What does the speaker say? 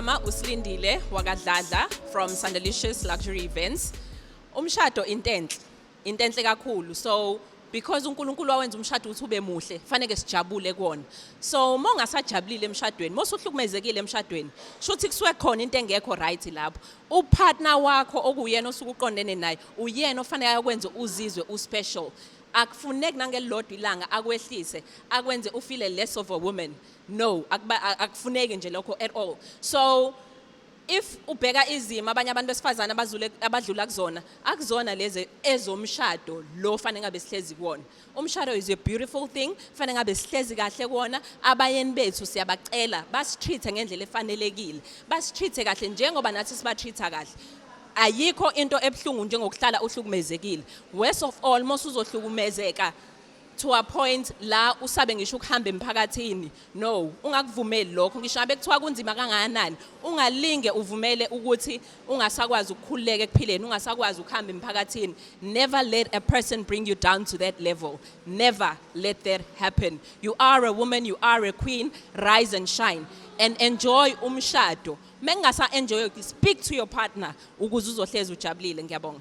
Igama uSlindile wakadladla from Sandelicious Luxury Events. Umshado intenhle kakhulu. So because uNkulunkulu wawenza umshado ukuthi ube muhle, fanele sijabule kuona. So mongasajabulile emshadweni, mosuhlukumezekile emshadweni, shuthi kusuke khona into engekho right lapho. Upartner wakho okuyena osuke uqondene naye, uyena ofanele akwenze uzizwe uspecial. Akufuneki nangelilodwa ilanga akwehlise, akwenze ufeel less of a woman. No, akufuneki nje lokho at all. So if ubheka izimo abanye abantu besifazana abadlula kuzona, akuzona lezi ezomshado lo fanele ngabe sihlezi kuona. Umshado is a beautiful thing, fanele ngabe sihlezi kahle kuona. Abayeni bethu siyabacela basitreat ngendlela efanelekile. Basitreat kahle njengoba nathi sibatreata kahle. Ayikho into ebhlungu njengokuhlala uhlukumezekile. Worst of all, mosuzohlukumezeka to a point la usabe ngisho ukuhamba emphakathini. No, ungakuvumeli lokho. Ngisho ngabe kuthiwa kunzima kangakanani, ungalinge uvumele ukuthi ungasakwazi ukukhululeka ekuphileni, ungasakwazi ukuhamba emphakathini. Never let a person bring you down to that level. Never let that happen. You are a woman, you are a queen. Rise and shine and enjoy umshado. Mengasa enjoy, speak to your partner ukuze uzohlezi ujabulile. Ngiyabonga.